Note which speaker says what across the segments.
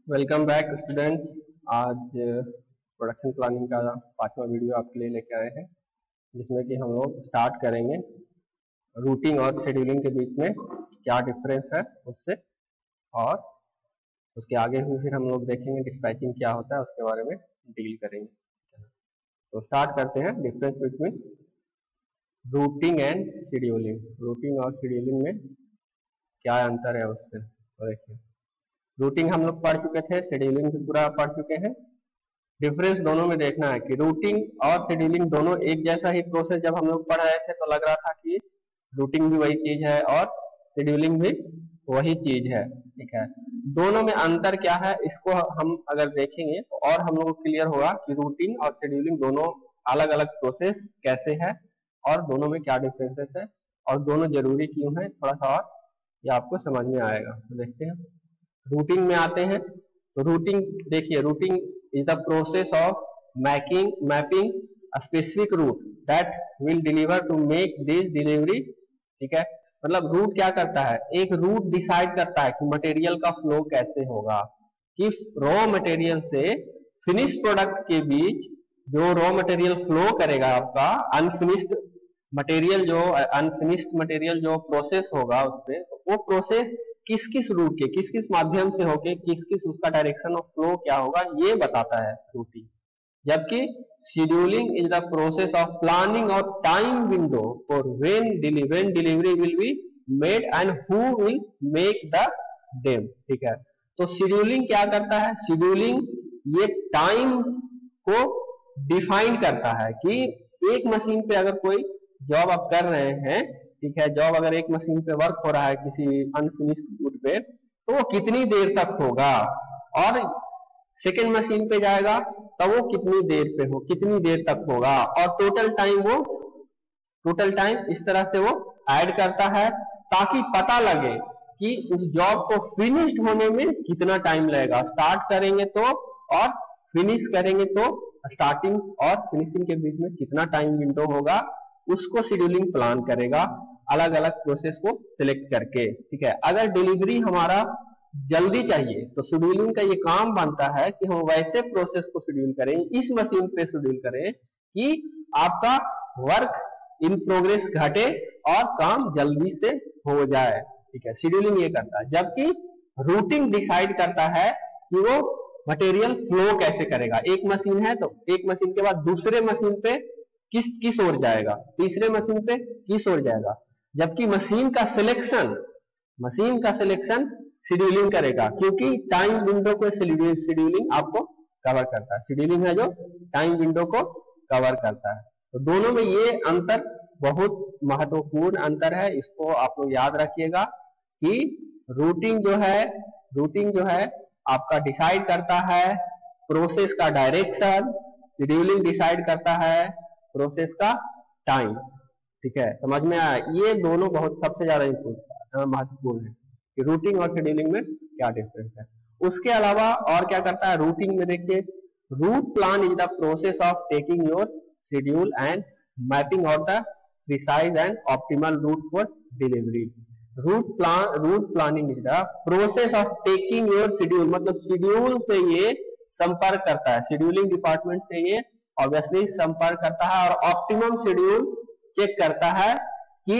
Speaker 1: Welcome back students. आज production planning का 5वां वीडियो आपके लिए लेकर आए हैं, जिसमें कि हम लोग स्टार्ट करेंगे रूटिंग और शेड्यूलिंग के बीच में क्या डिफरेंस है उससे, और उसके आगे भी फिर हम लोग देखेंगे डिस्पैचिंग क्या होता है, उसके बारे में डील करेंगे। तो स्टार्ट करते हैं difference between routing and scheduling. Routing और शेड्यूलिंग में क्या अंतर है उससे तो देखिए। रूटिंग हम लोग पढ़ चुके थे, शेड्यूलिंग भी पूरा पढ़ चुके हैं। डिफरेंस दोनों में देखना है कि रूटिंग और शेड्यूलिंग दोनों एक जैसा ही प्रोसेस जब हम लोग पढ़ रहे थे तो लग रहा था कि रूटिंग भी वही चीज है और शेड्यूलिंग भी वही चीज है, ठीक है। दोनों में अंतर क्या है इसको हम अगर देखेंगे तो और हम लोग को क्लियर होगा कि रूटिंग और शेड्यूलिंग दोनों अलग अलग प्रोसेस कैसे है और दोनों में क्या डिफरेंसेस है और दोनों जरूरी क्यों है, थोड़ा सा और ये आपको समझ में आएगा। तो देखते हैं, रूटिंग में आते हैं। तो रूटिंग देखिए, routing is the process of mapping a specific route that will deliver to make this delivery, ठीक है। मतलब रूट क्या करता है, एक रूट डिसाइड करता है कि मटेरियल का फ्लो कैसे होगा, कि रॉ मटेरियल से फिनिश प्रोडक्ट के बीच जो रॉ मटेरियल फ्लो करेगा आपका अनफिनिश्ड मटेरियल जो प्रोसेस होगा उसमें, तो वो प्रोसेस किस किस रूट के किस किस माध्यम से होके किस किस उसका डायरेक्शन ऑफ फ्लो क्या होगा ये बताता है रूटिंग। जबकि scheduling is the process of planning और time window for when delivery will be made and who will make the them, ठीक है। तो शेड्यूलिंग क्या करता है, शेड्यूलिंग ये टाइम को डिफाइन करता है कि एक मशीन पे अगर कोई जॉब आप कर रहे हैं, ठीक है, जॉब अगर एक मशीन पे वर्क हो रहा है किसी अनफिनिश्ड रूट पे, तो वो कितनी देर तक होगा, और सेकेंड मशीन पे जाएगा तब वो कितनी देर तक होगा, और टोटल टाइम इस तरह से वो ऐड करता है ताकि पता लगे कि उस जॉब को फिनिश्ड होने में कितना टाइम लगेगा। स्टार्ट करेंगे तो और फिनिश करेंगे तो स्टार्टिंग और फिनिशिंग के बीच में कितना टाइम विंडो होगा, उसको शेड्यूलिंग प्लान करेगा अलग अलग प्रोसेस को सिलेक्ट करके, ठीक है। अगर डिलीवरी हमारा जल्दी चाहिए तो शेड्यूलिंग का ये काम बनता है कि हम वैसे प्रोसेस को शेड्यूल करें, इस मशीन पे शेड्यूल करें कि आपका वर्क इन प्रोग्रेस घटे और काम जल्दी से हो जाए, ठीक है। शेड्यूलिंग ये करता है, जबकि रूटिंग डिसाइड करता है कि वो मटेरियल फ्लो कैसे करेगा। एक मशीन है तो एक मशीन के बाद दूसरे मशीन पे किस ओर जाएगा, तीसरे मशीन पे किस ओर जाएगा, जबकि मशीन का सिलेक्शन शेड्यूलिंग करेगा, क्योंकि टाइम विंडो को शेड्यूलिंग आपको कवर करता है। शेड्यूलिंग है जो टाइम विंडो को कवर करता है। तो दोनों में ये अंतर बहुत महत्वपूर्ण अंतर है, इसको आप लोग याद रखिएगा कि रूटिंग जो है आपका डिसाइड करता है प्रोसेस का डायरेक्शन, शेड्यूलिंग डिसाइड करता है प्रोसेस का टाइम, ठीक है। समझ में आया, ये दोनों बहुत सबसे ज्यादा महत्वपूर्ण है कि रूटिंग और शेड्यूलिंग में क्या डिफरेंस है। उसके अलावा और क्या करता है रूटिंग में, देखिए, route plan is the process of taking your schedule and mapping out the precise and optimal route for delivery. Route planning is the process of taking your schedule, मतलब शेड्यूल से ये संपर्क करता है, शेड्यूलिंग डिपार्टमेंट से ये obviously संपर्क करता है और ऑप्टिमम शेड्यूल चेक करता है कि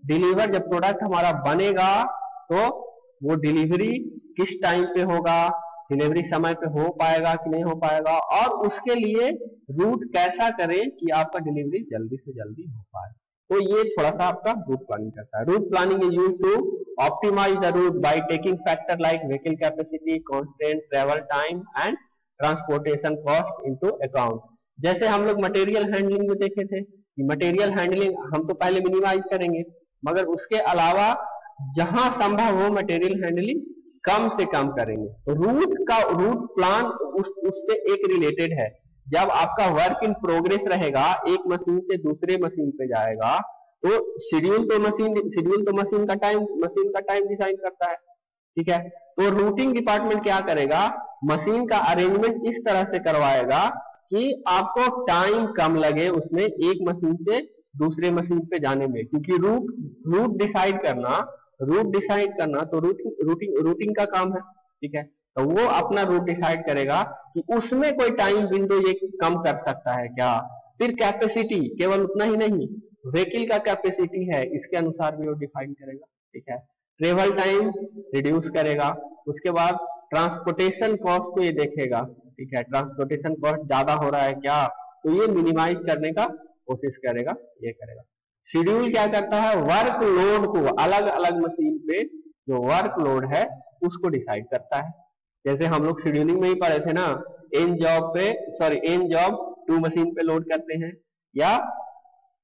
Speaker 1: डिलीवर जब प्रोडक्ट हमारा बनेगा तो वो डिलीवरी किस टाइम पे होगा, डिलीवरी समय पे हो पाएगा कि नहीं हो पाएगा, और उसके लिए रूट कैसा करें कि आपका डिलीवरी जल्दी से जल्दी हो पाए। तो ये थोड़ा सा आपका रूट प्लानिंग करता है। Route planning is used to optimize the route by taking factor like vehicle capacity, constant travel time and transportation cost into account. जैसे हम लोग मटेरियल हैंडलिंग में देखे थे कि मटेरियल हैंडलिंग हम तो पहले मिनिमाइज करेंगे, मगर उसके अलावा जहां संभव हो मटेरियल हैंडलिंग कम से कम करेंगे। तो रूट प्लान उससे एक रिलेटेड है। जब आपका वर्क इन प्रोग्रेस रहेगा, एक मशीन से दूसरे मशीन पे जाएगा, तो शेड्यूल तो मशीन का टाइम डिसाइड करता है, ठीक है। तो रूटिंग डिपार्टमेंट क्या करेगा, मशीन का अरेंजमेंट इस तरह से करवाएगा कि आपको टाइम कम लगे उसमें एक मशीन से दूसरे मशीन पे जाने में, क्योंकि रूट डिसाइड करना तो रूटिंग का काम है, ठीक है। तो वो अपना रूट डिसाइड करेगा कि उसमें कोई टाइम विंडो ये कम कर सकता है क्या। फिर कैपेसिटी, केवल उतना ही नहीं, व्हीकल का कैपेसिटी है इसके अनुसार भी वो डिफाइन करेगा, ठीक है। ट्रेवल टाइम रिड्यूस करेगा, उसके बाद ट्रांसपोर्टेशन कॉस्ट को ये देखेगा, ठीक है, ट्रांसपोर्टेशन कॉस्ट ज्यादा हो रहा है क्या, तो ये मिनिमाइज करने का कोशिश करेगा, ये करेगा। शेड्यूल क्या करता है, वर्क लोड को अलग अलग मशीन पे जो वर्क लोड है उसको डिसाइड करता है। जैसे हम लोग शेड्यूलिंग में ही पढ़े थे ना, एन जॉब 2 मशीन पे लोड करते हैं, या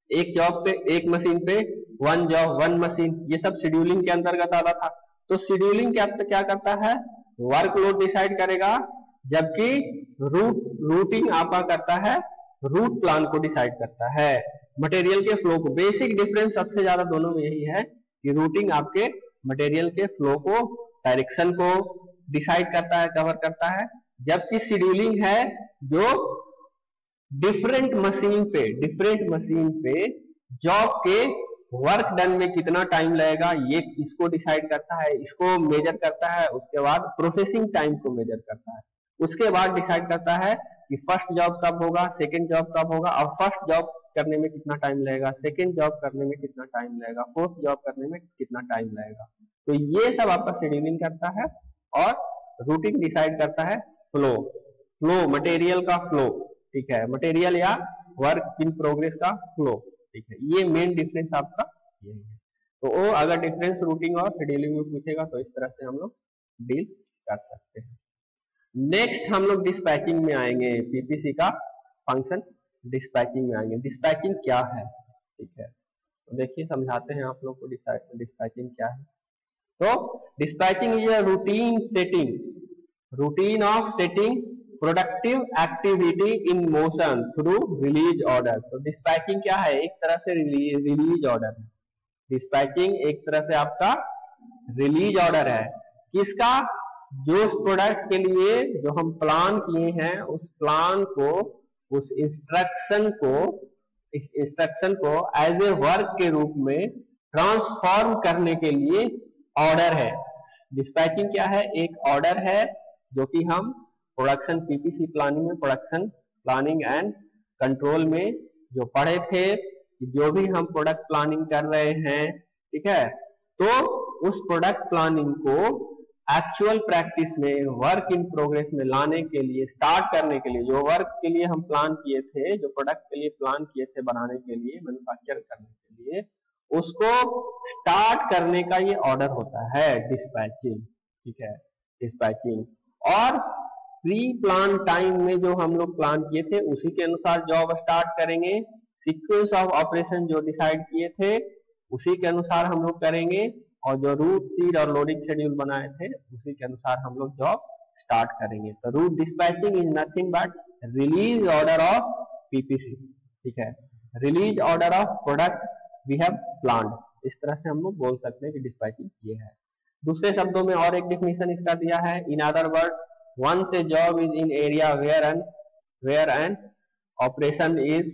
Speaker 1: एक जॉब पे एक मशीन पे 1 जॉब 1 मशीन, ये सब शेड्यूलिंग के अंतर्गत आता था। तो शेड्यूलिंग क्या करता है, वर्कलोड डिसाइड करेगा, जबकि रूटिंग आपका करता है, रूट प्लान को डिसाइड करता है, मटेरियल के फ्लो को। बेसिक डिफरेंस सबसे ज्यादा दोनों में यही है कि रूटिंग आपके मटेरियल के फ्लो को, डायरेक्शन को डिसाइड करता है, कवर करता है, जबकि शेड्यूलिंग है जो डिफरेंट मशीन पे जॉब के वर्क डन में कितना टाइम लगेगा ये इसको डिसाइड करता है, इसको मेजर करता है, उसके बाद प्रोसेसिंग टाइम को मेजर करता है, उसके बाद डिसाइड करता है कि फर्स्ट जॉब कब होगा, सेकंड जॉब कब होगा, और फर्स्ट जॉब करने में कितना टाइम लगेगा, सेकंड जॉब करने में कितना टाइम लगेगा, फोर्थ जॉब करने में कितना टाइम लगेगा। तो ये सब आपका शेड्यूलिंग करता है, और रूटिंग डिसाइड करता है फ्लो मटेरियल का फ्लो, ठीक है, मटेरियल या वर्क इन प्रोग्रेस का फ्लो, ठीक है। ये मेन डिफरेंस आपका यही है। तो वो अगर डिफरेंस रूटिंग और शेड्यूलिंग में पूछेगा तो इस तरह से हम लोग डील कर सकते हैं। नेक्स्ट हम लोग डिस्पैचिंग में आएंगे, पीपीसी का फंक्शन डिस्पैचिंग में आएंगे। डिस्पैचिंग क्या है, ठीक है, तो देखिए समझाते हैं आप लोग को डिस्पैचिंग क्या है। तो dispatching is a routine of setting productive activity in motion through release order. तो डिस्पैचिंग क्या है, एक तरह से रिलीज ऑर्डर है। डिस्पैचिंग एक तरह से आपका रिलीज ऑर्डर है, किसका, जो उस प्रोडक्ट के लिए जो हम प्लान किए हैं उस प्लान को, उस इंस्ट्रक्शन को एज ए वर्क के रूप में ट्रांसफॉर्म करने के लिए ऑर्डर है। डिस्पैचिंग क्या है, एक ऑर्डर है जो कि हम प्रोडक्शन पीपीसी प्लानिंग में, प्रोडक्शन प्लानिंग एंड कंट्रोल में जो पढ़े थे, जो भी हम प्रोडक्ट प्लानिंग कर रहे हैं, ठीक है, तो उस प्रोडक्ट प्लानिंग को एक्चुअल प्रैक्टिस में, वर्क इन प्रोग्रेस में लाने के लिए, स्टार्ट करने के लिए, जो वर्क के लिए हम प्लान किए थे, जो प्रोडक्ट के लिए प्लान किए थे बनाने के लिए, मैन्युफैक्चर करने के लिए, उसको स्टार्ट करने का ये ऑर्डर होता है डिस्पैचिंग, ठीक है, डिस्पैचिंग। और प्री प्लान टाइम में जो हम लोग प्लान किए थे उसी के अनुसार जॉब स्टार्ट करेंगे, सीक्वेंस ऑफ ऑपरेशन जो डिसाइड किए थे उसी के अनुसार हम लोग करेंगे, और जो रूट सीड और लोडिंग शेड्यूल बनाए थे उसी के अनुसार हम लोग जॉब स्टार्ट करेंगे। तो route dispatching is nothing but release order of PPC, ठीक है, release order of product we have planned. इस तरह से हम लोग बोल सकते हैं कि डिस्पैचिंग ये है। दूसरे शब्दों में और एक डेफिनेशन इसका दिया है, in other words once a job is in area where an operation is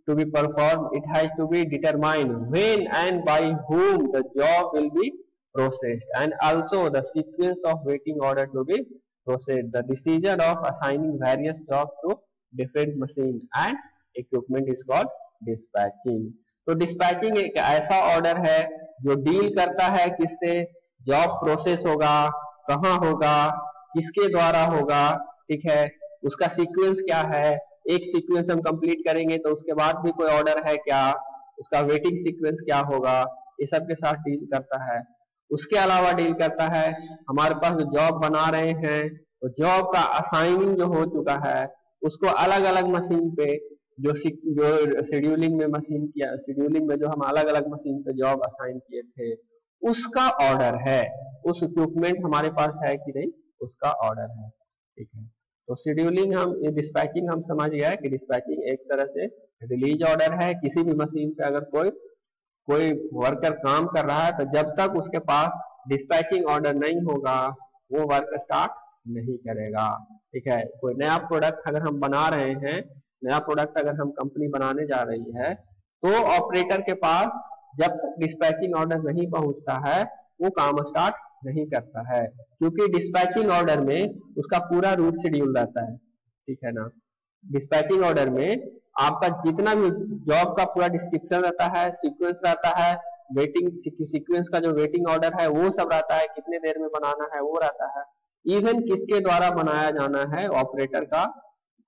Speaker 1: to be performed, it has to be determined when and by whom the job will be processed, and also the sequence of waiting order to be processed. The decision of assigning various jobs to different machine and equipment is called dispatching. तो dispatching एक ऐसा order है जो deal करता है किससे, job process होगा, कहाँ होगा, किसके द्वारा होगा, ठीक है, उसका सीक्वेंस क्या है, एक सीक्वेंस हम कंप्लीट करेंगे तो उसके बाद भी कोई ऑर्डर है क्या, उसका वेटिंग सीक्वेंस क्या होगा, ये सब के साथ डील करता है। उसके अलावा डील करता है हमारे पास जो जॉब बना रहे हैं तो जॉब का असाइनिंग जो हो चुका है उसको अलग अलग मशीन पे, जो शेड्यूलिंग में मशीन किया, शेड्यूलिंग में जो हम अलग अलग मशीन पे जॉब असाइन किए थे उसका ऑर्डर है, उस इक्विपमेंट हमारे पास है कि नहीं उसका ऑर्डर है, ठीक है। तो शेड्यूलिंग हम, डिस्पैचिंग हम समझ गया कि डिस्पैचिंग एक तरह से रिलीज ऑर्डर है। किसी भी मशीन पे अगर कोई वर्कर काम कर रहा है तो जब तक उसके पास डिस्पैचिंग ऑर्डर नहीं होगा वो वर्क स्टार्ट नहीं करेगा, ठीक है। कोई नया प्रोडक्ट अगर हम बना रहे हैं, नया प्रोडक्ट अगर हम कंपनी बनाने जा रही है तो ऑपरेटर के पास जब तक डिस्पैचिंग ऑर्डर नहीं पहुंचता है वो काम स्टार्ट नहीं करता है, क्योंकि डिस्पैचिंग ऑर्डर में उसका पूरा रूट शेड्यूल रहता है, ठीक है ना। डिस्पैचिंग ऑर्डर में आपका जितना भी जॉब का पूरा डिस्क्रिप्शन रहता है, सीक्वेंस रहता है, वेटिंग सीक्वेंस का जो वेटिंग ऑर्डर है वो सब रहता है, कितने देर में बनाना है वो रहता है, इवन किसके द्वारा बनाया जाना है, ऑपरेटर का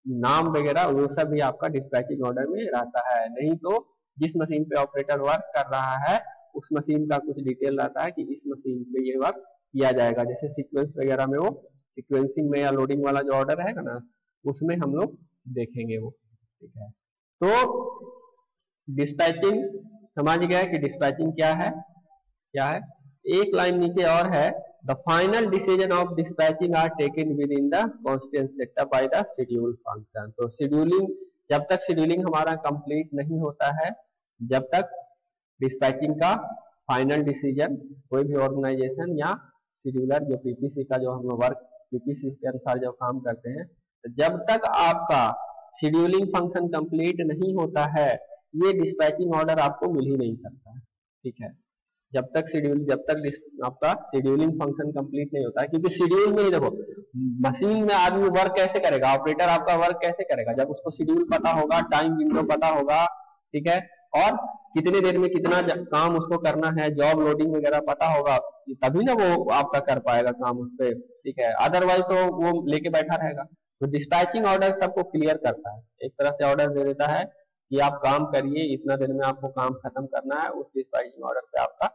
Speaker 1: नाम वगैरह वो सब भी आपका डिस्पैचिंग ऑर्डर में रहता है। नहीं तो जिस मशीन पे ऑपरेटर वर्क कर रहा है उस मशीन का कुछ डिटेल रहता है कि इस मशीन पे ये वर्क किया जाएगा, जैसे सीक्वेंस वगैरह में वो सीक्वेंसिंग में या लोडिंग वाला जो ऑर्डर है ना उसमें हम लोग देखेंगे वो, ठीक है। तो डिस्पैचिंग समझ गया कि डिस्पैचिंग क्या है, क्या है। एक लाइन नीचे और है, the final decision of dispatching are taken within the constant setup by the schedule function. तो शेड्यूलिंग, जब तक शेड्यूलिंग हमारा कंप्लीट नहीं होता है, जब तक डिस्पैचिंग का फाइनल डिसीजन कोई भी ऑर्गेनाइजेशन या शेड्यूलर जो पीपीसी का जो हम लोग वर्क पीपीसी के अनुसार जब काम करते हैं, तो जब तक आपका शेड्यूलिंग फंक्शन कंप्लीट नहीं होता है ये डिस्पैचिंग ऑर्डर आपको मिल ही नहीं सकता, ठीक है। जब तक आपका शेड्यूलिंग फंक्शन कंप्लीट नहीं होता है, क्योंकि शेड्यूल में ही देखो मशीन में आदमी वर्क कैसे करेगा, ऑपरेटर आपका वर्क कैसे करेगा, जब उसको शेड्यूल पता होगा, टाइम विंडो पता होगा, ठीक है, और कितने देर में कितना काम उसको करना है, जॉब लोडिंग वगैरह पता होगा, तभी ना वो आपका कर पाएगा काम उस पर, ठीक है। अदरवाइज तो वो लेके बैठा रहेगा। तो डिस्पैचिंग ऑर्डर सबको क्लियर करता है, एक तरह से ऑर्डर दे देता है कि आप काम करिए, इतना देर में आपको काम खत्म करना है, उस डिस्पैचिंग ऑर्डर पे आपका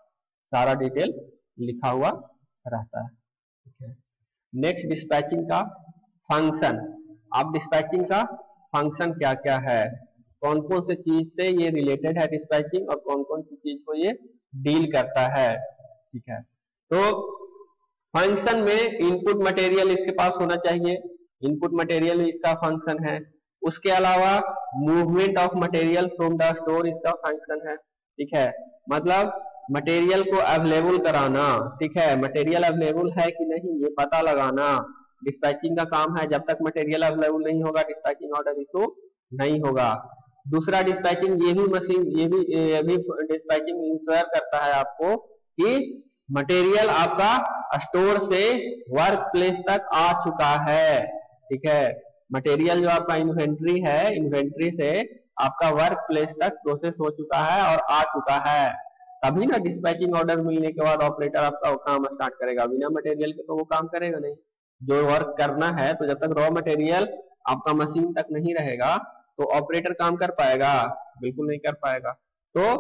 Speaker 1: सारा डिटेल लिखा हुआ रहता है, ठीक है। नेक्स्ट डिस्पैचिंग का फंक्शन। अब डिस्पैचिंग का फंक्शन क्या क्या है, कौन कौन से चीज से ये रिलेटेड है डिस्पैचिंग और कौन कौन सी चीज को ये डील करता है, ठीक है। तो फंक्शन में इनपुट मटेरियल इसके पास होना चाहिए, इनपुट मटेरियल इसका फंक्शन है। उसके अलावा movement of material from the store इसका फंक्शन है, ठीक है। मतलब मटेरियल को अवेलेबल कराना, ठीक है, मटेरियल अवेलेबल है कि नहीं ये पता लगाना डिस्पैचिंग का काम है। जब तक मटेरियल अवेलेबल नहीं होगा डिस्पैचिंग ऑर्डर इशू नहीं होगा। दूसरा डिस्पैचिंग ये भी डिस्पैचिंग इंश्योर करता है आपको कि मटेरियल आपका स्टोर से वर्क प्लेस तक आ चुका है, ठीक है। मटेरियल जो आपका इन्वेंट्री है, इन्वेंट्री से आपका वर्क प्लेस तक प्रोसेस हो चुका है और आ चुका है, तभी ना डिस्पैचिंग ऑर्डर मिलने के बाद ऑपरेटर आपका वो काम स्टार्ट करेगा। बिना मटेरियल के तो वो काम करेगा नहीं, जो वर्क करना है। तो जब तक रॉ मटेरियल आपका मशीन तक नहीं रहेगा तो ऑपरेटर काम कर पाएगा, बिल्कुल नहीं कर पाएगा। तो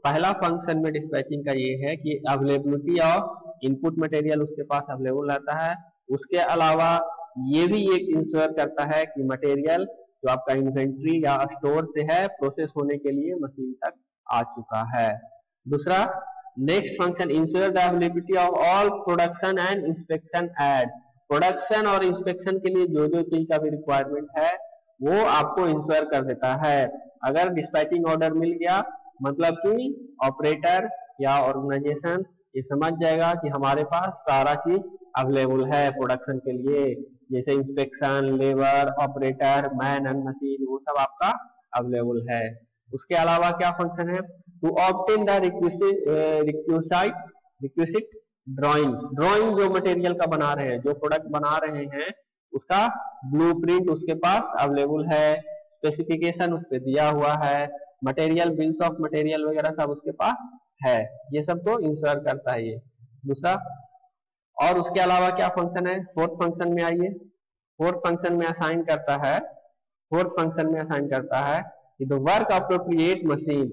Speaker 1: पहला फंक्शन में डिस्पैचिंग का ये है कि अवेलेबिलिटी ऑफ इनपुट मटेरियल उसके पास अवेलेबल रहता है। उसके अलावा ये भी एक इंश्योर करता है कि मटेरियल जो आपका इन्वेंट्री या स्टोर से है प्रोसेस होने के लिए मशीन तक आ चुका है। दूसरा next function ensure the availability of all production and inspection aid. Production और इंस्पेक्शन के लिए जो जो चीज का भी रिक्वायरमेंट है वो आपको इंश्योर कर देता है। अगर डिस्पैचिंग ऑर्डर मिल गया मतलब कि ऑपरेटर या ऑर्गेनाइजेशन ये समझ जाएगा कि हमारे पास सारा चीज अवेलेबल है प्रोडक्शन के लिए, जैसे inspection, labour, operator, man and machine, वो सब आपका अवेलेबल है। उसके अलावा क्या फंक्शन है, to obtain the requisite drawings. Drawing जो मटेरियल का बना रहे हैं, जो प्रोडक्ट बना रहे हैं उसका ब्लूप्रिंट उसके पास अवेलेबल है, स्पेसिफिकेशन उस पर दिया हुआ है, मटेरियल बिल्स ऑफ मटेरियल वगैरह सब उसके पास है। ये सब तो इंश्योर करता है ये दूसरा। और उसके अलावा क्या फंक्शन है, फोर्थ फंक्शन में आइए। फोर्थ फंक्शन में असाइन करता है, फोर्थ फंक्शन में असाइन करता है कि द वर्क अप्रोप्रिएट मशीन,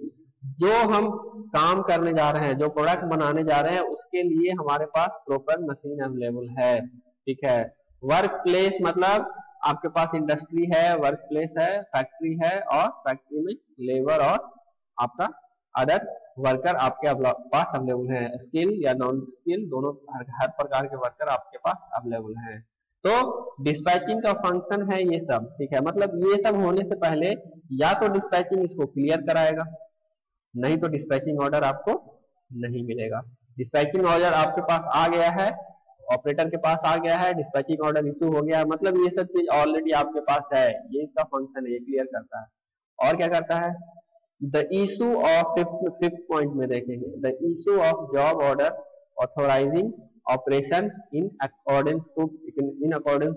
Speaker 1: जो हम काम करने जा रहे हैं, जो प्रोडक्ट बनाने जा रहे हैं उसके लिए हमारे पास प्रॉपर मशीन अवेलेबल है, ठीक है। वर्क प्लेस मतलब आपके पास इंडस्ट्री है, वर्क प्लेस है, फैक्ट्री है, और फैक्ट्री में लेबर और आपका अदर वर्कर आपके पास अवेलेबल है। स्किल या नॉन स्किल दोनों हर प्रकार के वर्कर आपके पास अवेलेबल हैं। तो डिस्पैचिंग का फंक्शन है ये सब, ठीक है। मतलब ये सब होने से पहले या तो डिस्पैचिंग इसको क्लियर कराएगा, नहीं तो डिस्पैचिंग ऑर्डर आपको नहीं मिलेगा। डिस्पैचिंग ऑर्डर आपके पास आ गया है, ऑपरेटर के पास आ गया है, डिस्पैचिंग ऑर्डर इशू हो गया, मतलब ये सब चीज ऑलरेडी आपके पास है, ये इसका फंक्शन है, ये क्लियर करता है। और क्या करता है, the issue of fifth point में देखेंगे, the issue of job order authorising operation in accordance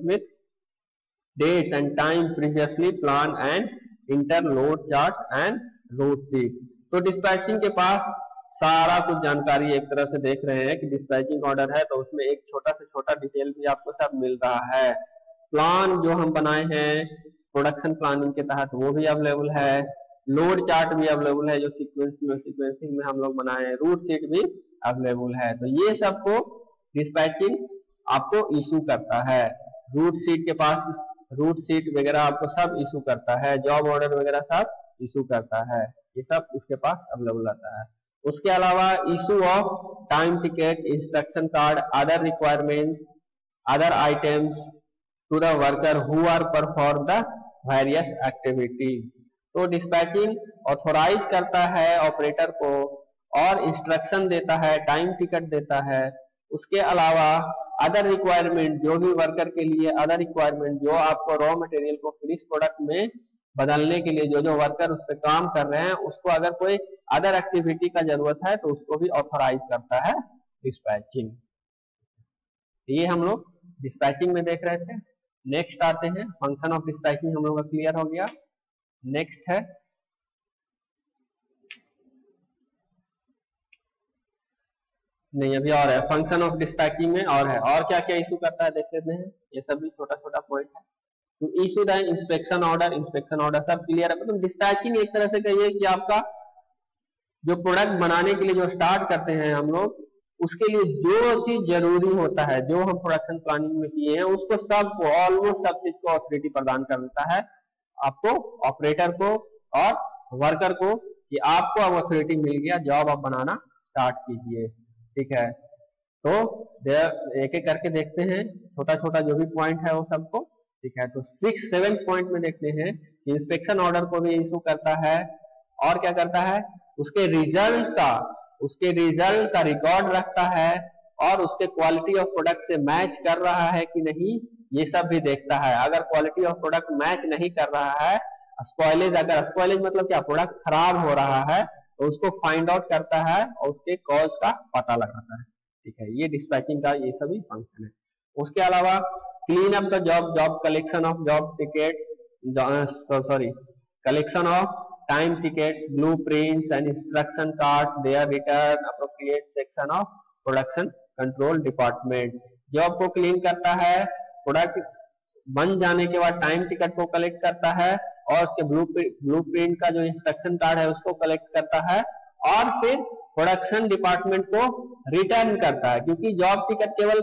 Speaker 1: with dates and time previously planned and enter load chart and route sheet। तो डिस्पैचिंग के पास सारा कुछ जानकारी एक तरह से देख रहे हैं कि डिस्पैचिंग ऑर्डर है तो उसमें एक छोटा से छोटा डिटेल भी आपको सब मिल रहा है। प्लान जो हम बनाए हैं प्रोडक्शन प्लानिंग के तहत वो भी अवेलेबल है, लोड चार्ट भी अवेलेबल है जो सीक्वेंसिंग में हम लोग बनाए हैं, रूट शीट भी अवेलेबल है। तो ये सबको डिस्पैचिंग आपको इशू करता है। रूट शीट के पास रूट शीट वगैरह आपको सब इशू करता है, जॉब ऑर्डर वगैरह सब इशू करता है, ये सब उसके पास अवेलेबल रहता है। उसके अलावा issue of time ticket, instruction card, other requirement, other items to the worker who are perform the various activity. तो डिस्पैचिंग ऑथोराइज करता है ऑपरेटर को और इंस्ट्रक्शन देता है, टाइम टिकट देता है। उसके अलावा अदर रिक्वायरमेंट, जो भी वर्कर के लिए अदर रिक्वायरमेंट, जो आपको रॉ मटेरियल को फिनिश प्रोडक्ट में बदलने के लिए जो वर्कर उस पर काम कर रहे हैं उसको अगर कोई अदर एक्टिविटी का जरूरत है तो उसको भी ऑथोराइज करता है डिस्पैचिंग। ये हम लोग डिस्पैचिंग में देख रहे थे। नेक्स्ट आते हैं, फंक्शन ऑफ डिस्पैचिंग हम लोग का क्लियर हो गया। नेक्स्ट है नहीं अभी और है, फंक्शन ऑफ डिस्पैचिंग में और है, और क्या क्या इशू करता है देख लेते हैं। ये सब भी छोटा छोटा पॉइंट है। तो issue the inspection order, inspection order सब क्लियर है। मतलब डिस्पैचिंग एक तरह से कहिए कि आपका जो प्रोडक्ट बनाने के लिए जो स्टार्ट करते हैं हम लोग, उसके लिए जो चीज जरूरी होता है, जो हम प्रोडक्शन प्लानिंग में किए हैं उसको सबको ऑलमोस्ट सब चीज को अथॉरिटी प्रदान कर देता है आपको, ऑपरेटर को और वर्कर को, कि आपको अब अथॉरिटी मिल गया, जॉब आप बनाना स्टार्ट कीजिए। ठीक है, तो एक एक करके देखते हैं छोटा छोटा जो भी पॉइंट है वो सबको। ठीक है, तो 6-7 पॉइंट में देखते हैं कि इंस्पेक्शन ऑर्डर को भी इशू करता है और क्या करता है, उसके रिजल्ट का रिकॉर्ड रखता है और उसके क्वालिटी ऑफ प्रोडक्ट से मैच कर रहा है कि नहीं ये सब भी देखता है। अगर क्वालिटी ऑफ प्रोडक्ट मैच नहीं कर रहा है, स्पॉइलेज, अगर स्पॉइलेज मतलब क्या, प्रोडक्ट खराब हो रहा है, तो उसको फाइंड आउट करता है और उसके कॉज का पता लगाता है। ठीक है, ये डिस्पैचिंग का ये सभी फंक्शन है। उसके अलावा clean up the job collection of job tickets, collection of time tickets, blueprints and instruction cards, their return appropriate section of production control department। Job को क्लीन करता है, प्रोडक्ट बन जाने के बाद टाइम टिकट को कलेक्ट करता है और उसके ब्लूप्रिंट का जो इंस्ट्रक्शन कार्ड है उसको कलेक्ट करता है और फिर प्रोडक्शन डिपार्टमेंट को रिटर्न करता है। क्योंकि जॉब टिकट केवल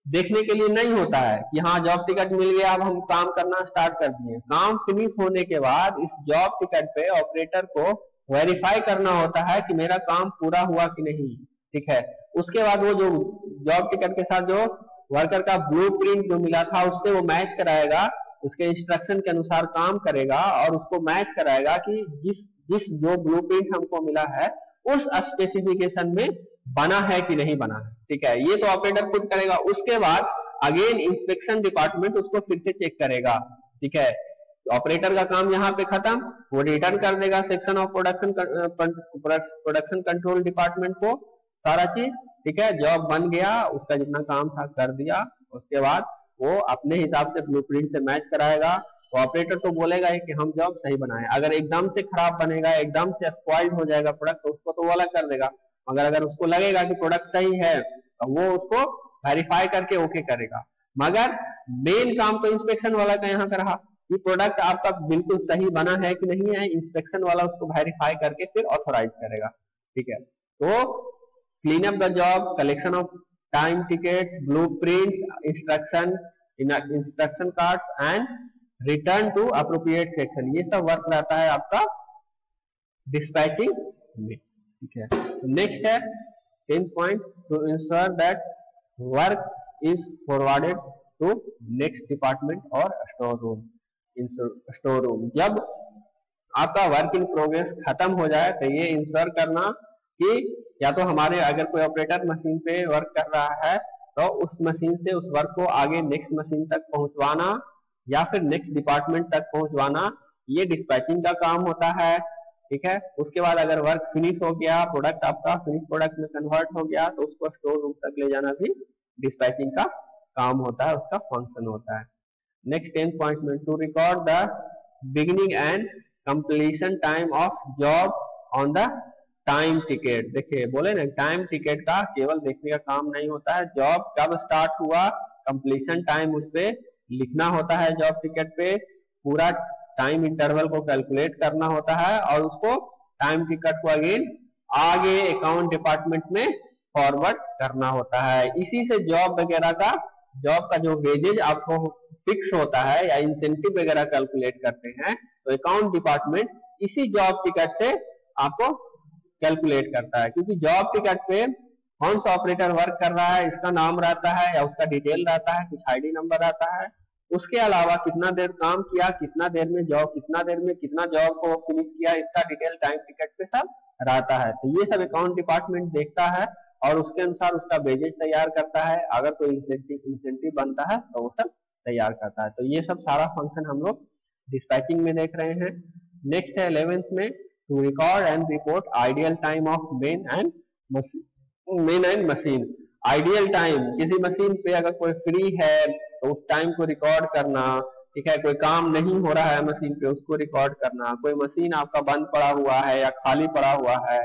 Speaker 1: देखने के लिए नहीं होता है कि हाँ जॉब टिकट मिल गया अब हम काम करना स्टार्ट कर दिए। काम फिनिश होने के बाद इस जॉब टिकट पे ऑपरेटर को वेरीफाई करना होता है कि मेरा काम पूरा हुआ कि नहीं। ठीक है, उसके बाद वो जो जॉब टिकट के साथ जो वर्कर का ब्लूप्रिंट जो मिला था उससे वो मैच कराएगा, उसके इंस्ट्रक्शन के अनुसार काम करेगा और उसको मैच कराएगा कि जिस जो ब्लूप्रिंट हमको मिला है उस स्पेसिफिकेशन में बना है कि नहीं बना है। ठीक है, ये तो ऑपरेटर खुद करेगा। उसके बाद अगेन इंस्पेक्शन डिपार्टमेंट उसको फिर से चेक करेगा। ठीक है, ऑपरेटर का काम यहाँ पे खत्म, वो रिटर्न कर देगा section of production control department को सारा चीज। ठीक है, जॉब बन गया, उसका जितना काम था कर दिया, उसके बाद वो अपने हिसाब से ब्लूप्रिंट से मैच कराएगा। तो ऑपरेटर तो बोलेगा कि हम जॉब सही बनाए। अगर एकदम से खराब बनेगा, एकदम से स्पॉइल्ड हो जाएगा प्रोडक्ट, तो उसको तो वो अलग कर देगा। मगर अगर उसको लगेगा कि प्रोडक्ट सही है तो वो उसको वेरीफाई करके ओके करेगा। मगर मेन काम तो इंस्पेक्शन वाला का यहाँ का रहा कि प्रोडक्ट आपका बिल्कुल सही बना है कि नहीं है, इंस्पेक्शन वाला उसको वेरीफाई करके फिर ऑथोराइज करेगा। ठीक है, तो clean up the job, collection of time tickets, blueprints, instruction cards and return to appropriate section, ये सब वर्क रहता है आपका डिस्पैचिंग में। ठीक है, नेक्स्ट है 10 point, to ensure that work is forwarded to next department और स्टोर रूम। जब आपका वर्क इन प्रोग्रेस खत्म हो जाए तो ये इंश्योर करना कि या तो हमारे अगर कोई ऑपरेटर मशीन पे वर्क कर रहा है तो उस मशीन से उस वर्क को आगे नेक्स्ट मशीन तक पहुंचवाना या फिर नेक्स्ट डिपार्टमेंट तक पहुंचवाना, ये डिस्पैचिंग का काम होता है। ठीक है, उसके बाद अगर वर्क फिनिश हो गया, प्रोडक्ट आपका फिनिश प्रोडक्ट में कन्वर्ट हो गया, तो उसको स्टोर रूम तक ले जाना भी डिस्पैचिंग का काम होता है, उसका फंक्शन होता है। नेक्स्ट 10th पॉइंट में, to record the beginning and completion time of job on the time ticket. देखिए बोले ना, टाइम टिकट का केवल देखने का काम नहीं होता है, जॉब कब स्टार्ट हुआ, कंप्लीशन टाइम उस पे लिखना होता है, जॉब टिकट पे पूरा टाइम इंटरवल को कैलकुलेट करना होता है और उसको टाइम टिकट को अगेन आगे अकाउंट डिपार्टमेंट में फॉरवर्ड करना होता है। इसी से जॉब वगैरह का, जॉब का जो वेजेज आपको फिक्स होता है या इंसेंटिव वगैरह कैलकुलेट करते हैं, तो अकाउंट डिपार्टमेंट इसी जॉब टिकट से आपको कैलकुलेट करता है, क्योंकि जॉब टिकट पे कौन सा ऑपरेटर वर्क कर रहा है इसका नाम रहता है या उसका डिटेल रहता है, कुछ आईडी नंबर रहता है, उसके अलावा कितना देर काम किया, कितना देर में जॉब, कितना देर में कितना जॉब को फिनिश किया, इसका डिटेल टाइम टिकट पे सब रहता है। तो ये सब अकाउंट डिपार्टमेंट देखता है और उसके अनुसार उसका वेजेज तैयार करता है, अगर कोई इंसेंटिव बनता है तो वो सब तैयार करता है। तो ये सब सारा फंक्शन हम लोग डिस्पैचिंग में देख रहे हैं। नेक्स्ट है 11th में, to record and report ideal time of men and machine. Ideal time, किसी मशीन पे अगर कोई फ्री है तो उस टाइम को रिकॉर्ड करना, ठीक है, कोई काम नहीं हो रहा है मशीन पे उसको रिकॉर्ड करना, कोई मशीन आपका बंद पड़ा हुआ है या खाली पड़ा हुआ है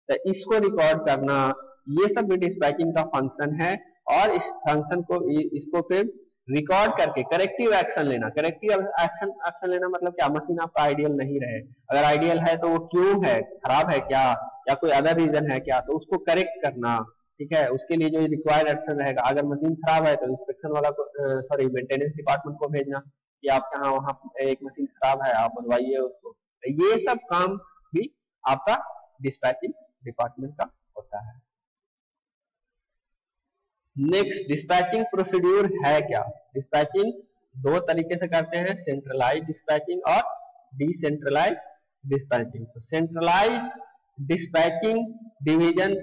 Speaker 1: तो इसको रिकॉर्ड करना, ये सब भी डिस्पैचिंग का फंक्शन है। और इस फंक्शन को, इसको फिर रिकॉर्ड करके करेक्टिव एक्शन लेना। करेक्टिव एक्शन लेना मतलब क्या, मशीन आपका आइडियल नहीं रहे, अगर आइडियल है तो वो क्यों है, खराब है क्या या कोई अदर रीजन है क्या, तो उसको करेक्ट करना, ठीक है। उसके लिए जो रिक्वायर्ड एक्शन रहेगा, अगर मशीन खराब है तो इंस्पेक्शन वाला को, सॉरी मेंटेनेंस डिपार्टमेंट को भेजना कि आप यहाँ वहाँ एक मशीन खराब है आप बनवाइए उसको। तो ये सब काम भी आपका डिस्पैचिंग डिपार्टमेंट का होता है। नेक्स्ट, डिस्पैचिंग प्रोसीड्यूर है क्या। डिस्पैचिंग दो तरीके से करते हैं, सेंट्रलाइज डिस्पैचिंग और डिसेंट्रलाइज डिस्पैचिंग। तो सेंट्रलाइज डिस्पैचिंग डिवीजन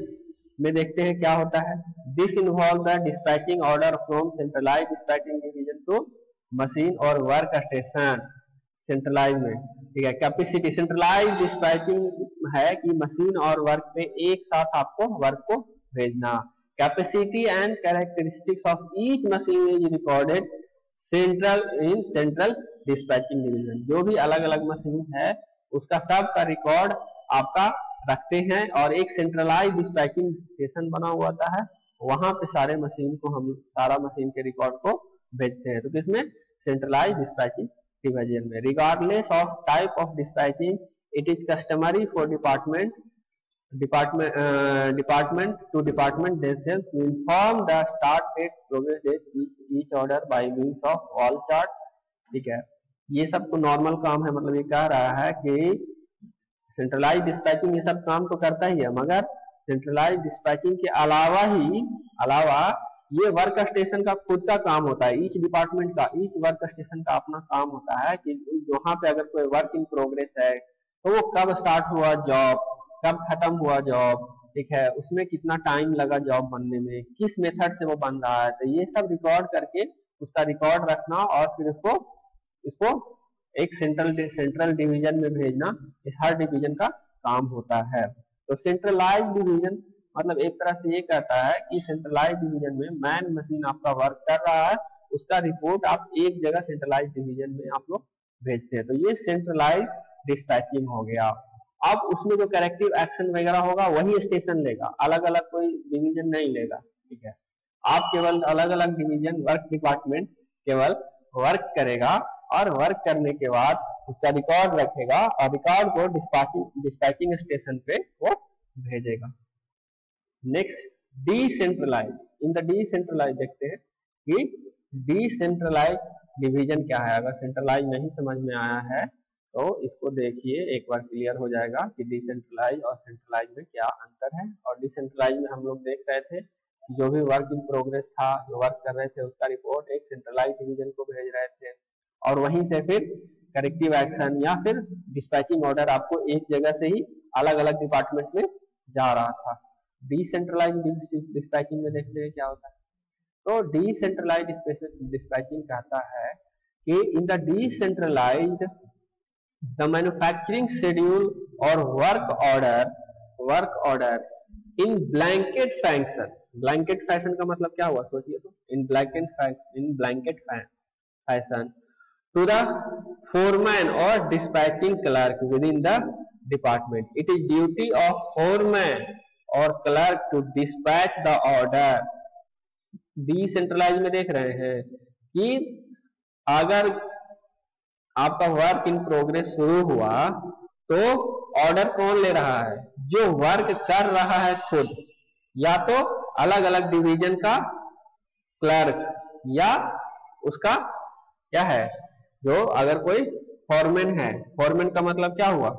Speaker 1: में देखते हैं क्या होता है। This involve the dispatching order from centralize dispatching division to machine और वर्क स्टेशन। सेंट्रलाइज में, ठीक है, कैपेसिटी। सेंट्रलाइज डिस्पैचिंग है कि मशीन और वर्क पे एक साथ आपको वर्क को भेजना। Capacity and characteristics of each machine is recorded central dispatching division. जो भी अलग अलग मशीन है उसका सब का रिकॉर्ड आपका रखते हैं और एक सेंट्रलाइज डिस्पैचिंग स्टेशन बना हुआ होता है, वहां पे सारे मशीन को हम सारा मशीन के रिकॉर्ड को भेजते हैं। तो किसमें, सेंट्रलाइज डिस्पैचिंग डिवीजन में। Regardless of type of dispatching, it is customary for department to department themselves to inform the start date, progress date each order by means of wall chart। ठीक है, ये सब तो नॉर्मल काम है, मतलब ये कह रहा है कि सेंट्रलाइज डिस्पैचिंग ये सब काम तो करता ही है, मगर सेंट्रलाइज डिस्पैचिंग के अलावा ये वर्क स्टेशन का खुद का काम होता है। ईच डिपार्टमेंट का, ईच वर्क स्टेशन का अपना काम होता है कि वहां पे अगर कोई वर्क इन प्रोग्रेस है तो वो कब स्टार्ट हुआ जॉब, कब खत्म हुआ जॉब, ठीक है, उसमें कितना टाइम लगा जॉब बनने में, किस मेथड से वो बन रहा है। तो ये सब रिकॉर्ड करके उसका रिकॉर्ड रखना और फिर इसको एक सेंट्रल डिवीजन में भेजना, इस हर डिवीजन का काम होता है। तो सेंट्रलाइज डिवीजन मतलब एक तरह से ये कहता है कि सेंट्रलाइज डिवीजन में मैन मशीन आपका वर्क कर रहा है, उसका रिपोर्ट आप एक जगह सेंट्रलाइज डिवीजन में आप लोग भेजते हैं। तो ये सेंट्रलाइज डिस्पैचिंग हो गया। अब उसमें जो करेक्टिव एक्शन वगैरह होगा वही स्टेशन लेगा, अलग अलग कोई डिवीजन नहीं लेगा, ठीक है। आप केवल अलग अलग डिवीजन, वर्क डिपार्टमेंट केवल वर्क करेगा और वर्क करने के बाद उसका रिकॉर्ड रखेगा और रिकॉर्ड को डिस्पैचिंग स्टेशन पे वो भेजेगा। Next, decentralize. In the decentralize देखते हैं कि डिसेंट्रलाइज डिवीजन क्या है। अगर सेंट्रलाइज नहीं समझ में आया है तो इसको देखिए, एक बार क्लियर हो जाएगा कि डिसेंट्रलाइज और सेंट्रलाइज में क्या अंतर है। और डिसेंट्रलाइज में हम लोग देख रहे थे कि जो भी वर्क इन प्रोग्रेस था, जो वर्क कर रहे थे, उसका रिपोर्ट एक सेंट्रलाइज डिवीजन को भेज रहे थे और वहीं से फिर करेक्टिव एक्शन या फिर डिस्पैचिंग ऑर्डर आपको एक जगह से ही अलग अलग डिपार्टमेंट में जा रहा था। डिसेंट्रलाइज डिस्पैचिंग में देखते हैं क्या होता है। तो डिसेंट्रलाइज डिस्पैचिंग कहता है कि in the decentralized the manufacturing schedule or work order in blanket function, blanket fashion का मतलब क्या हुआ सोचिए तो, in blanket fashion to the foreman और dispatching clerk within the department, it is duty of foreman और clerk to dispatch the order. Decentralize में देख रहे हैं कि अगर आपका वर्क इन प्रोग्रेस शुरू हुआ तो ऑर्डर कौन ले रहा है, जो वर्क कर रहा है खुद, या तो अलग अलग डिवीजन का क्लर्क, या उसका क्या है जो अगर कोई फॉरमैन है, फॉरमैन का मतलब क्या हुआ,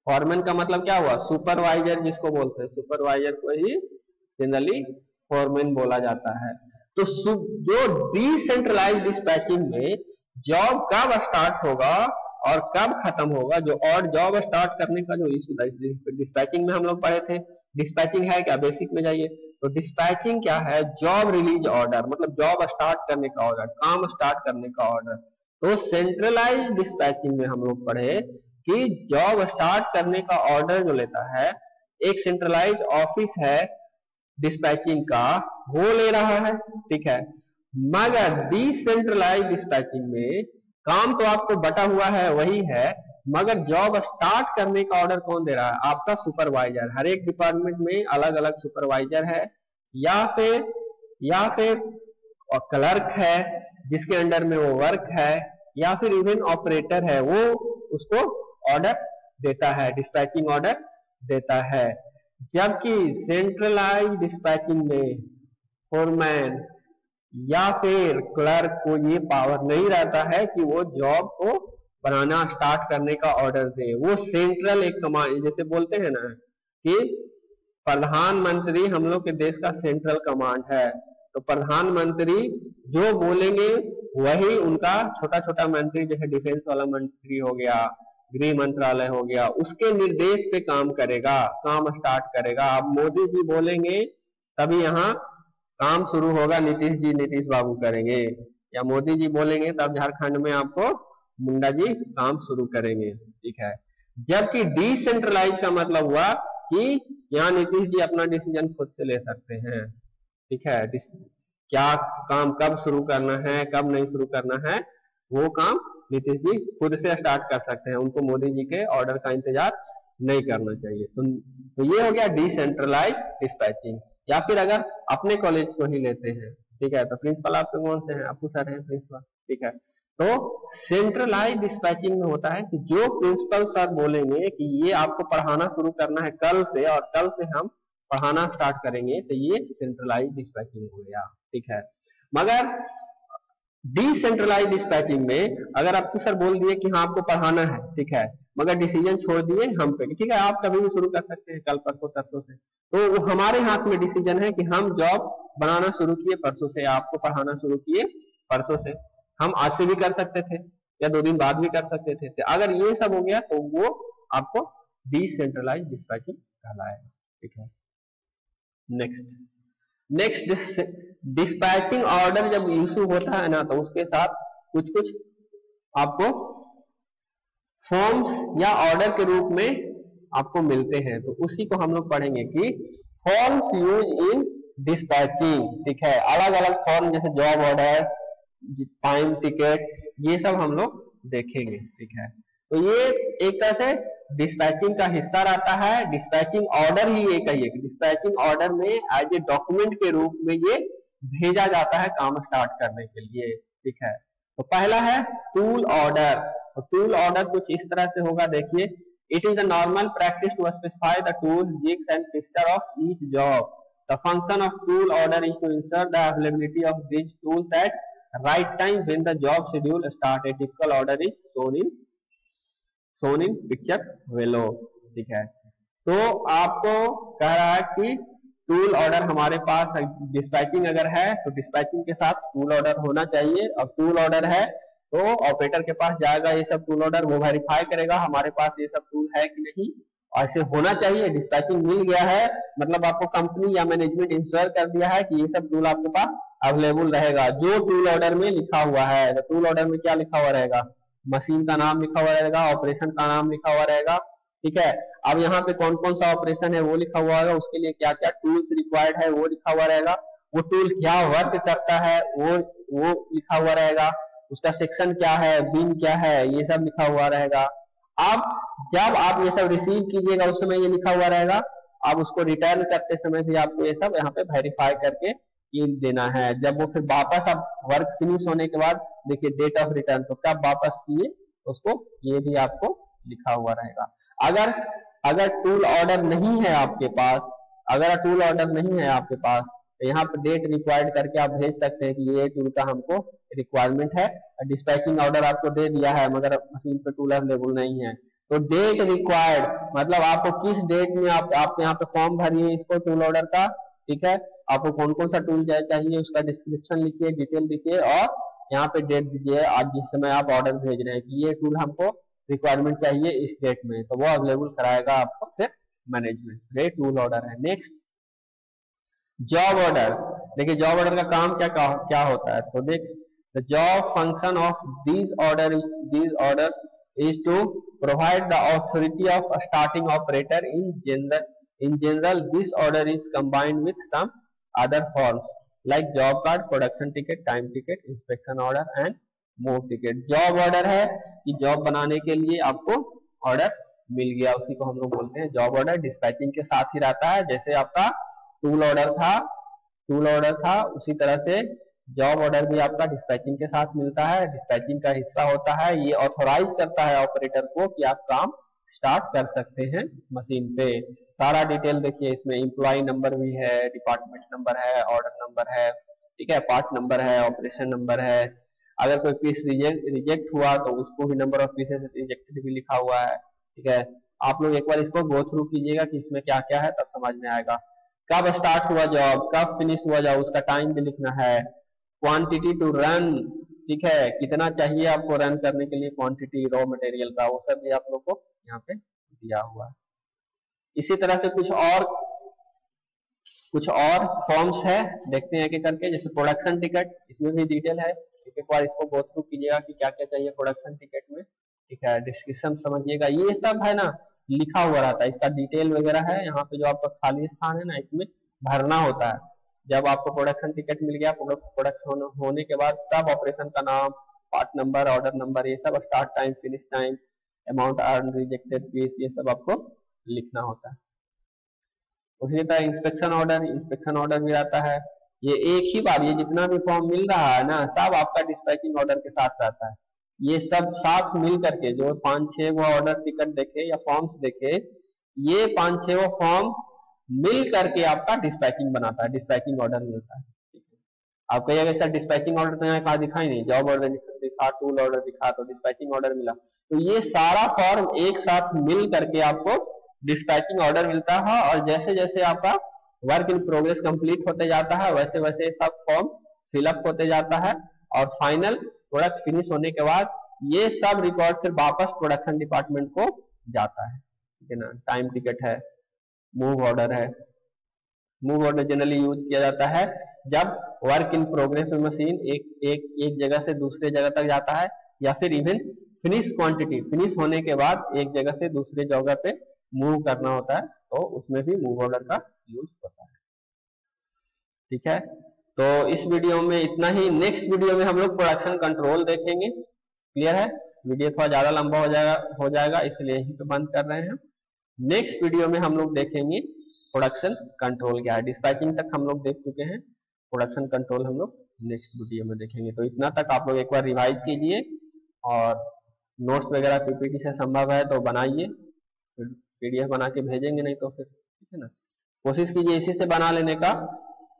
Speaker 1: फॉरमैन का मतलब क्या हुआ, सुपरवाइजर जिसको बोलते हैं, सुपरवाइजर को ही जनरली फॉरमैन बोला जाता है। तो जो डिसेंट्रलाइज्ड डिस्पैचिंग में जॉब कब स्टार्ट होगा और कब खत्म होगा, जो और जॉब स्टार्ट करने का जो इशू था डिस्पैचिंग में हम लोग पढ़े थे। डिस्पैचिंग है क्या, बेसिक में जाइए तो डिस्पैचिंग क्या है, जॉब रिलीज ऑर्डर, मतलब जॉब स्टार्ट करने का ऑर्डर, काम स्टार्ट करने का ऑर्डर। तो सेंट्रलाइज्ड डिस्पैचिंग में हम लोग पढ़े कि जॉब स्टार्ट करने का ऑर्डर जो लेता है एक सेंट्रलाइज्ड ऑफिस है डिस्पैचिंग का, वो ले रहा है, ठीक है। मगर डिसेंट्रलाइज्ड डिस्पैचिंग में काम तो आपको बटा हुआ है वही है, मगर जॉब स्टार्ट करने का ऑर्डर कौन दे रहा है, आपका सुपरवाइजर। हर एक डिपार्टमेंट में अलग अलग सुपरवाइजर है, या फिर क्लर्क है जिसके अंडर में वो वर्क है, या फिर इवन ऑपरेटर है, वो उसको ऑर्डर देता है, डिस्पैचिंग ऑर्डर देता है। जबकि सेंट्रलाइज्ड डिस्पैचिंग में फोरमैन या फिर क्लर्क को ये पावर नहीं रहता है कि वो जॉब को बनाना स्टार्ट करने का ऑर्डर दे। वो सेंट्रल एक कमांड, जैसे बोलते हैं ना कि प्रधानमंत्री हम लोग के देश का सेंट्रल कमांड है, तो प्रधानमंत्री जो बोलेंगे वही उनका छोटा छोटा मंत्री, जैसे डिफेंस वाला मंत्री हो गया, गृह मंत्रालय हो गया, उसके निर्देश पे काम करेगा, काम स्टार्ट करेगा। अब मोदी जी बोलेंगे तभी यहाँ काम शुरू होगा, नीतीश बाबू करेंगे, या मोदी जी बोलेंगे तब झारखंड में आपको मुंडा जी काम शुरू करेंगे, ठीक है। जबकि डिसेंट्रलाइज का मतलब हुआ कि यहाँ नीतीश जी अपना डिसीजन खुद से ले सकते हैं, ठीक है। क्या काम कब शुरू करना है कब नहीं शुरू करना है, वो काम नीतीश जी खुद से स्टार्ट कर सकते हैं, उनको मोदी जी के ऑर्डर का इंतजार नहीं करना चाहिए। तो ये हो गया डिसेंट्रलाइज डिस्पैचिंग। या फिर अगर अपने कॉलेज को ही लेते हैं, ठीक है, तो प्रिंसिपल आपके कौन से हैं, अपू सर हैं प्रिंसिपल, ठीक है। तो सेंट्रलाइज डिस्पैचिंग में होता है कि जो प्रिंसिपल सर बोलेंगे कि ये आपको पढ़ाना शुरू करना है कल से, और कल से हम पढ़ाना स्टार्ट करेंगे, तो ये सेंट्रलाइज डिस्पैचिंग हो गया, ठीक है। मगर डिसेंट्रलाइज डिस्पैचिंग में अगर आपको सर बोल दिए कि हाँ आपको पढ़ाना है, ठीक है, मगर डिसीजन छोड़ दिए हम पे, ठीक है, आप कभी भी शुरू कर सकते हैं, कल परसों तरसों से, तो वो हमारे हाथ में डिसीजन है कि हम जॉब बनाना शुरू किए परसों से, आपको पढ़ाना शुरू किए परसों से। हम आज से भी कर सकते थे या 2 दिन बाद भी कर सकते थे। तो अगर ये सब हो गया तो वो आपको डिसेंट्रलाइज डिस्पैचिंग कहलाएगा, ठीक है। नेक्स्ट डिस्पैचिंग ऑर्डर जब इशू होता है ना, तो उसके साथ कुछ कुछ आपको फॉर्म्स या ऑर्डर के रूप में आपको मिलते हैं, तो उसी को हम लोग पढ़ेंगे कि फॉर्म्स यूज इन डिस्पैचिंग, ठीक है। अलग अलग फॉर्म जैसे जॉब ऑर्डर, टाइम टिकट, ये सब हम लोग देखेंगे, ठीक है। तो ये एक तरह से डिस्पैचिंग का हिस्सा रहता है। डिस्पैचिंग ऑर्डर ही एक है, डिस्पैचिंग ऑर्डर में एज ए डॉक्यूमेंट के रूप में ये भेजा जाता है काम स्टार्ट करने के लिए, ठीक है। तो पहला है टूल ऑर्डर। तो टूल ऑर्डर कुछ इस तरह से होगा, देखिए, it is a normal practice to specify the tool, jigs and fixture of each job. The function of tool order is to ensure the availability of this tools at right time when the job schedule start. A typical order is shown in picture below, ठीक है। तो आपको कह रहा है कि tool order हमारे पास dispatching अगर है तो डिस्पैचिंग के साथ टूल ऑर्डर होना चाहिए, और टूल ऑर्डर है तो ऑपरेटर के पास जाएगा ये सब टूल ऑर्डर, वो वेरीफाई करेगा हमारे पास ये सब टूल है कि नहीं, ऐसे होना चाहिए। डिस्पैचिंग मिल गया है मतलब आपको कंपनी या मैनेजमेंट इंश्योर कर दिया है कि ये सब टूल आपके पास अवेलेबल रहेगा जो टूल ऑर्डर में लिखा हुआ है। तो टूल ऑर्डर में क्या लिखा हुआ रहेगा, मशीन का नाम लिखा हुआ रहेगा, ऑपरेशन का नाम लिखा हुआ रहेगा, ठीक है। अब यहाँ पे कौन कौन सा ऑपरेशन है वो लिखा हुआ होगा, उसके लिए क्या क्या टूल्स रिक्वायर्ड है वो लिखा हुआ रहेगा, वो टूल क्या वर्क करता है वो लिखा हुआ रहेगा, उसका सेक्शन क्या है, बिन क्या है, ये सब लिखा हुआ रहेगा। अब जब आप ये सब रिसीव कीजिएगा उस समय ये लिखा हुआ रहेगा, अब उसको रिटर्न करते समय भी आपको ये सब यहाँ पे वेरीफाई करके ये देना है। जब वो फिर वापस आप वर्क फिनिश होने के बाद देखिए डेट ऑफ रिटर्न, तो कब वापस किए उसको ये भी आपको लिखा हुआ रहेगा। अगर अगर टूल ऑर्डर नहीं है आपके पास, अगर टूल ऑर्डर नहीं है आपके पास, तो यहाँ पे डेट रिक्वायर्ड करके आप भेज सकते हैं कि ये टूल का हमको रिक्वायरमेंट है। डिस्पैचिंग ऑर्डर आपको दे दिया है मगर मशीन पे टूल अवेलेबल नहीं है, तो डेट रिक्वायर्ड मतलब आपको किस डेट में आप यहाँ पे फॉर्म भरिए इसको टूल ऑर्डर का, ठीक है। आपको कौन कौन सा टूल चाहिए उसका डिस्क्रिप्शन लिखिए, डिटेल लिखिए और यहाँ पे डेट दीजिए आज जिस समय आप ऑर्डर भेज रहे हैं कि ये टूल हमको रिक्वायरमेंट चाहिए इस डेट में, तो वो अवेलेबल कराएगा आपको फिर मैनेजमेंट। ये टूल ऑर्डर है। Next job order. देखिए जॉब ऑर्डर का काम क्या होता है, तो देख the job function of this order is to provide the authority of a starting operator. In general this order is combined with some other forms like job card, production ticket, time ticket, inspection order and move ticket. Job order है कि job बनाने के लिए आपको order मिल गया, उसी को हम लोग बोलते हैं जॉब ऑर्डर। डिस्पैचिंग के साथ ही रहता है, जैसे आपका टूल ऑर्डर था उसी तरह से जॉब ऑर्डर भी आपका डिस्पैचिंग के साथ मिलता है, डिस्पैचिंग का हिस्सा होता है। ये ऑथोराइज करता है ऑपरेटर को कि आप काम स्टार्ट कर सकते हैं मशीन पे। सारा डिटेल देखिए इसमें एम्प्लॉय नंबर भी है, डिपार्टमेंट नंबर है, ऑर्डर नंबर है, ठीक है, पार्ट नंबर है, ऑपरेशन नंबर है। अगर कोई पीस रिजेक्ट हुआ तो उसको भी नंबर ऑफ पीसेस रिजेक्टेड भी लिखा हुआ है, ठीक है। आप लोग एक बार इसको गो थ्रू कीजिएगा कि इसमें क्या क्या है, तब समझ में आएगा। कब स्टार्ट हुआ जॉब, कब फिनिश हुआ जॉब, उसका टाइम भी लिखना है। क्वांटिटी टू रन, ठीक है, कितना चाहिए आपको रन करने के लिए क्वांटिटी रॉ मटेरियल का, वो सब भी आप लोग को यहाँ पे दिया हुआ है। इसी तरह से कुछ और फॉर्म्स है, देखते हैं एक करके। जैसे प्रोडक्शन टिकट, इसमें भी डिटेल है, एक बार इसको गो थ्रू कीजिएगा कि क्या क्या चाहिए प्रोडक्शन टिकट में, ठीक है। डिस्क्रिप्शन समझिएगा, ये सब है ना लिखा हुआ रहता है, इसका डिटेल वगैरह है। यहाँ पे जो आपका खाली स्थान है ना इसमें भरना होता है। जब आपको प्रोडक्शन टिकट मिल गया, प्रोडक्शन होने के बाद सब ऑपरेशन का नाम, पार्ट नंबर, ऑर्डर नंबर, ये सब, start time, finish time, amount earn, rejected piece, ये सब आपको लिखना होता है। उसी तरह इंस्पेक्शन ऑर्डर भी आता है। ये एक ही बार, ये जितना भी फॉर्म मिल रहा है ना सब आपका डिस्पैचिंग ऑर्डर के साथ रहता है। ये सब साथ मिल करके जो 5-6 वो ऑर्डर टिकट देखे या फॉर्म्स देखे, ये 5-6 वो फॉर्म मिल करके आपका डिस्पैचिंग बनाता है, डिस्पैचिंग ऑर्डर मिलता है। आप कहिएगा सर डिस्पैचिंग ऑर्डर तो यहाँ कहा दिखाई नहीं, जॉब ऑर्डर दिखा, टूल ऑर्डर दिखा, तो डिस्पैचिंग ऑर्डर मिला, तो ये सारा फॉर्म एक साथ मिल करके आपको डिस्पैचिंग ऑर्डर मिलता है। और जैसे जैसे आपका वर्क इन प्रोग्रेस कंप्लीट होते जाता है वैसे वैसे सब फॉर्म फिलअप होते जाता है, और फाइनल प्रोडक्ट फिनिश होने के बाद ये सब रिकॉर्ड फिर वापस प्रोडक्शन डिपार्टमेंट को जाता है, ठीक है ना। टाइम टिकट है, मूव ऑर्डर है। मूव ऑर्डर जनरली यूज किया जाता है जब वर्क इन प्रोग्रेस में मशीन एक जगह से दूसरे जगह तक जाता है, या फिर इवन फिनिश क्वांटिटी फिनिश होने के बाद एक जगह से दूसरे जगह पे मूव करना होता है, तो उसमें भी मूव ऑर्डर का यूज होता है, ठीक है। तो इस वीडियो में इतना ही। नेक्स्ट वीडियो में हम लोग प्रोडक्शन कंट्रोल देखेंगे। क्लियर है, वीडियो थोड़ा ज्यादा लंबा हो जाएगा इसलिए यहीं पे बंद कर रहे हैं। नेक्स्ट वीडियो में हम लोग देखेंगे प्रोडक्शन कंट्रोल क्या है। डिस्पैचिंग तक हम लोग देख चुके हैं, प्रोडक्शन कंट्रोल हम लोग नेक्स्ट वीडियो में देखेंगे। तो इतना तक आप लोग एक बार रिवाइज कीजिए, और नोट्स वगैरह पीपीटी से संभव है तो बनाइए, पीडीएफ बना के भेजेंगे, नहीं तो फिर ठीक है ना, कोशिश कीजिए इसी से बना लेने का,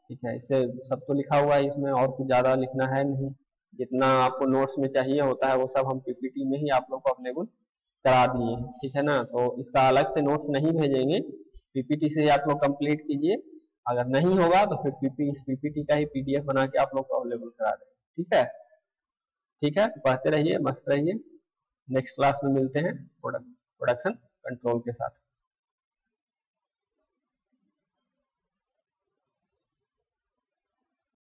Speaker 1: ठीक है। इससे सब तो लिखा हुआ है, इसमें और कुछ ज्यादा लिखना है नहीं, जितना आपको नोट्स में चाहिए होता है वो सब हम पीपीटी में ही आप लोग को अवेलेबल करा दिए, ठीक है ना। तो इसका अलग से नोट्स नहीं भेजेंगे, पीपीटी से आप लोग कंप्लीट कीजिए। अगर नहीं होगा तो फिर इस पीपीटी का ही पीडीएफ बना के आप लोग को अवेलेबल करा देंगे, ठीक है। ठीक है, पढ़ते रहिए, मस्त रहिए। नेक्स्ट क्लास में मिलते हैं प्रोडक्शन कंट्रोल के साथ।